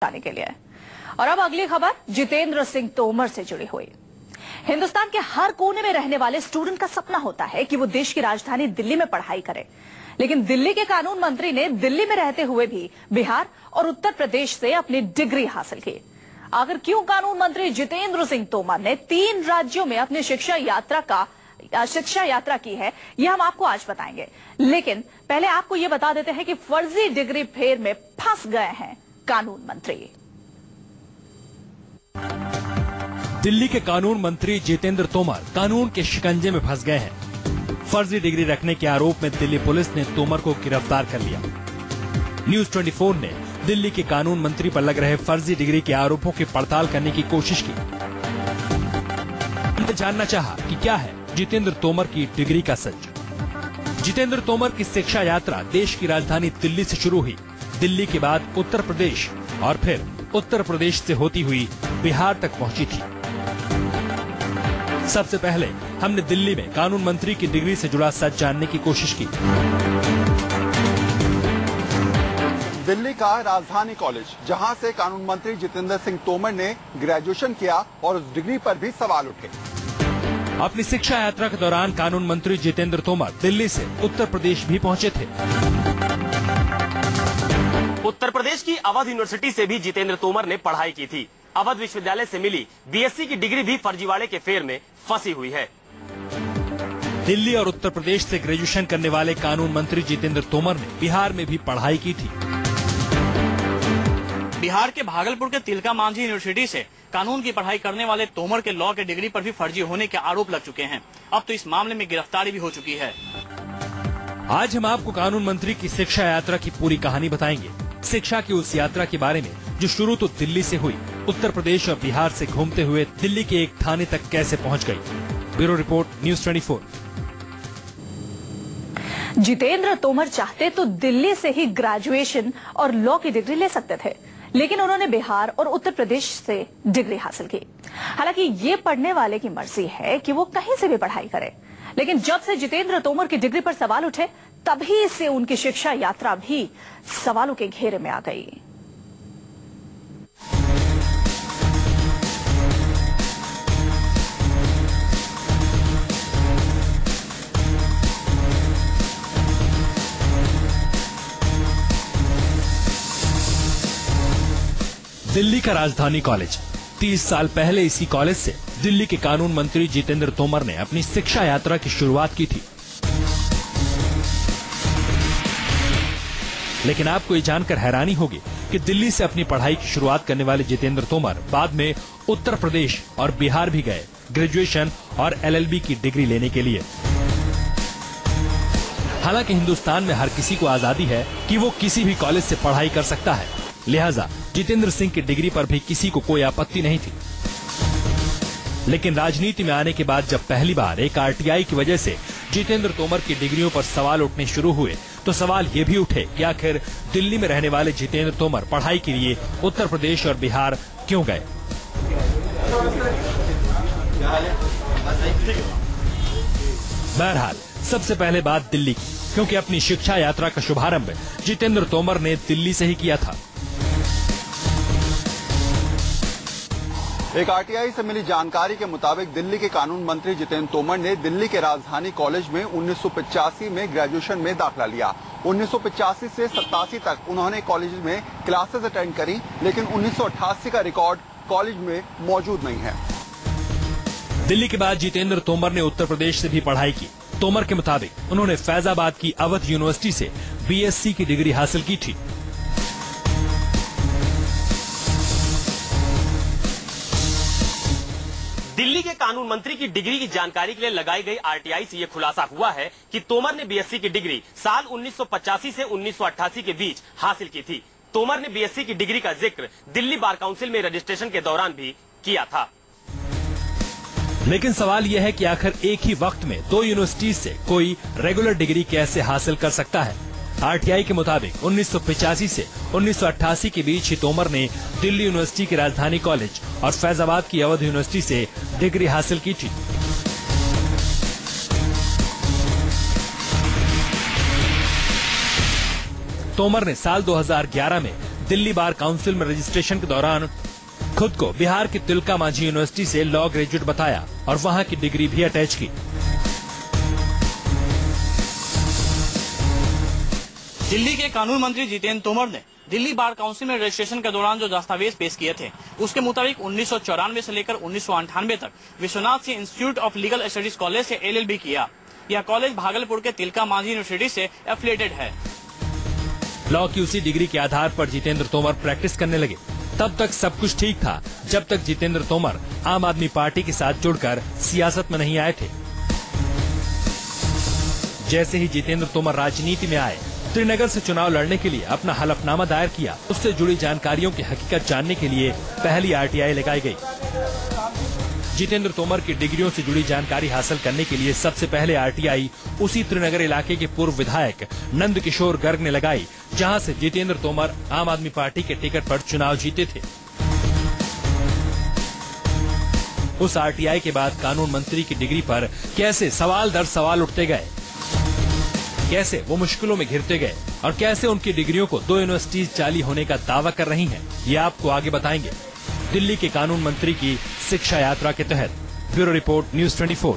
जाने के लिए। और अब अगली खबर जितेंद्र सिंह तोमर से जुड़ी हुई। हिंदुस्तान के हर कोने में रहने वाले स्टूडेंट का सपना होता है कि वो देश की राजधानी दिल्ली में पढ़ाई करे, लेकिन दिल्ली के कानून मंत्री ने दिल्ली में रहते हुए भी बिहार और उत्तर प्रदेश से अपनी डिग्री हासिल की। आखिर क्यों कानून मंत्री जितेंद्र सिंह तोमर ने 3 राज्यों में अपनी शिक्षा यात्रा की है, यह हम आपको आज बताएंगे। लेकिन पहले आपको यह बता देते हैं कि फर्जी डिग्री फेर में फंस गए हैं कानून मंत्री। दिल्ली के कानून मंत्री जितेंद्र तोमर कानून के शिकंजे में फंस गए हैं। फर्जी डिग्री रखने के आरोप में दिल्ली पुलिस ने तोमर को गिरफ्तार कर लिया। न्यूज 24 ने दिल्ली के कानून मंत्री पर लग रहे फर्जी डिग्री के आरोपों की पड़ताल करने की कोशिश की। हमने जानना चाहा कि क्या है जितेंद्र तोमर की डिग्री का सच। जितेंद्र तोमर की शिक्षा यात्रा देश की राजधानी दिल्ली से शुरू हुई। दिल्ली के बाद उत्तर प्रदेश और फिर उत्तर प्रदेश से होती हुई बिहार तक पहुंची थी। सबसे पहले हमने दिल्ली में कानून मंत्री की डिग्री से जुड़ा सच जानने की कोशिश की। दिल्ली का राजधानी कॉलेज, जहां से कानून मंत्री जितेंद्र सिंह तोमर ने ग्रेजुएशन किया और उस डिग्री पर भी सवाल उठे। अपनी शिक्षा यात्रा के दौरान कानून मंत्री जितेंद्र तोमर दिल्ली से उत्तर प्रदेश भी पहुंचे थे। उत्तर प्रदेश की अवध यूनिवर्सिटी से भी जितेंद्र तोमर ने पढ़ाई की थी। अवध विश्वविद्यालय से मिली बीएससी की डिग्री भी फर्जीवाड़े के फेर में फंसी हुई है। दिल्ली और उत्तर प्रदेश से ग्रेजुएशन करने वाले कानून मंत्री जितेंद्र तोमर ने बिहार में भी पढ़ाई की थी। बिहार के भागलपुर के तिलका मांझी यूनिवर्सिटी से कानून की पढ़ाई करने वाले तोमर के लॉ के डिग्री पर भी फर्जी होने के आरोप लग चुके हैं। अब तो इस मामले में गिरफ्तारी भी हो चुकी है। आज हम आपको कानून मंत्री की शिक्षा यात्रा की पूरी कहानी बताएंगे। शिक्षा की उस यात्रा के बारे में जो शुरू तो दिल्ली से हुई, उत्तर प्रदेश और बिहार से घूमते हुए दिल्ली के एक थाने तक कैसे पहुंच गई। Bureau report, news 24। Jitendra Tomar चाहते तो दिल्ली से ही ग्रेजुएशन और लॉ की डिग्री ले सकते थे, लेकिन उन्होंने बिहार और उत्तर प्रदेश से डिग्री हासिल की। हालांकि ये पढ़ने वाले की मर्जी है कि वो कहीं से भी पढ़ाई करे, लेकिन जब से जितेंद्र तोमर की डिग्री पर सवाल उठे, तभी से उनकी शिक्षा यात्रा भी सवालों के घेरे में आ गई। दिल्ली का राजधानी कॉलेज। 30 साल पहले इसी कॉलेज से दिल्ली के कानून मंत्री जितेंद्र तोमर ने अपनी शिक्षा यात्रा की शुरुआत की थी। लेकिन आपको ये जानकर हैरानी होगी कि दिल्ली से अपनी पढ़ाई की शुरुआत करने वाले जितेंद्र तोमर बाद में उत्तर प्रदेश और बिहार भी गए ग्रेजुएशन और LLB की डिग्री लेने के लिए। हालांकि हिंदुस्तान में हर किसी को आजादी है कि वो किसी भी कॉलेज से पढ़ाई कर सकता है, लिहाजा जितेंद्र सिंह की डिग्री पर भी किसी को कोई आपत्ति नहीं थी। लेकिन राजनीति में आने के बाद जब पहली बार एक RTI की वजह से जितेंद्र तोमर की डिग्रियों पर सवाल उठने शुरू हुए, तो सवाल ये भी उठे कि आखिर दिल्ली में रहने वाले जितेंद्र तोमर पढ़ाई के लिए उत्तर प्रदेश और बिहार क्यों गए। बहरहाल सबसे पहले बात दिल्ली की, क्योंकि अपनी शिक्षा यात्रा का शुभारंभ जितेंद्र तोमर ने दिल्ली से ही किया था। एक RTI से मिली जानकारी के मुताबिक दिल्ली के कानून मंत्री जितेंद्र तोमर ने दिल्ली के राजधानी कॉलेज में 1985 में ग्रेजुएशन में दाखिला लिया। 1985 से 87 तक उन्होंने कॉलेज में क्लासेस अटेंड करी, लेकिन 1988 का रिकॉर्ड कॉलेज में मौजूद नहीं है। दिल्ली के बाद जितेंद्र तोमर ने उत्तर प्रदेश से भी पढ़ाई की। तोमर के मुताबिक उन्होंने फैजाबाद की अवध यूनिवर्सिटी से BSc की डिग्री हासिल की थी। दिल्ली के कानून मंत्री की डिग्री की जानकारी के लिए लगाई गई RTI से यह खुलासा हुआ है कि तोमर ने BSc की डिग्री साल 1985 से 1988 के बीच हासिल की थी। तोमर ने BSc की डिग्री का जिक्र दिल्ली बार काउंसिल में रजिस्ट्रेशन के दौरान भी किया था। लेकिन सवाल यह है कि आखिर एक ही वक्त में 2 यूनिवर्सिटी से कोई रेगुलर डिग्री कैसे हासिल कर सकता है। RTI के मुताबिक 1985 से 1988 के बीच ही तोमर ने दिल्ली यूनिवर्सिटी के राजधानी कॉलेज और फैजाबाद की अवध यूनिवर्सिटी से डिग्री हासिल की थी। तोमर ने साल 2011 में दिल्ली बार काउंसिल में रजिस्ट्रेशन के दौरान खुद को बिहार की तिलका मांझी यूनिवर्सिटी से लॉ ग्रेजुएट बताया और वहां की डिग्री भी अटैच की। दिल्ली के कानून मंत्री जितेंद्र तोमर ने दिल्ली बार काउंसिल में रजिस्ट्रेशन के दौरान जो दस्तावेज पेश किए थे, उसके मुताबिक 1994 से लेकर 1998 तक Vishwanath Singh institute of legal studies college से LLB किया। यह कॉलेज भागलपुर के तिलका मांझी यूनिवर्सिटी से एफिलिएटेड है। लॉ की उसी डिग्री के आधार पर जितेंद्र तोमर प्रैक्टिस करने लगे। तब तक सब कुछ ठीक था, जब तक जितेंद्र तोमर आम आदमी पार्टी के साथ जुड़कर सियासत में नहीं आए थे। जैसे ही जितेंद्र तोमर राजनीति में आए, श्रीनगर से चुनाव लड़ने के लिए अपना हलफनामा दायर किया। उससे जुड़ी जानकारियों की हकीकत जानने के लिए पहली RTI लगाई गई। जितेंद्र तोमर की डिग्रियों से जुड़ी जानकारी हासिल करने के लिए सबसे पहले RTI उसी श्रीनगर इलाके के पूर्व विधायक नंद किशोर गर्ग ने लगाई, जहां से जितेंद्र तोमर आम आदमी पार्टी के टिकट पर चुनाव जीते थे। उस RTI के बाद कानून मंत्री की डिग्री पर कैसे सवाल दर सवाल उठते गए, कैसे वो मुश्किलों में घिरते गए और कैसे उनकी डिग्रियों को 2 यूनिवर्सिटीज जाली होने का दावा कर रही हैं, ये आपको आगे बताएंगे दिल्ली के कानून मंत्री की शिक्षा यात्रा के तहत। Bureau report, News 24।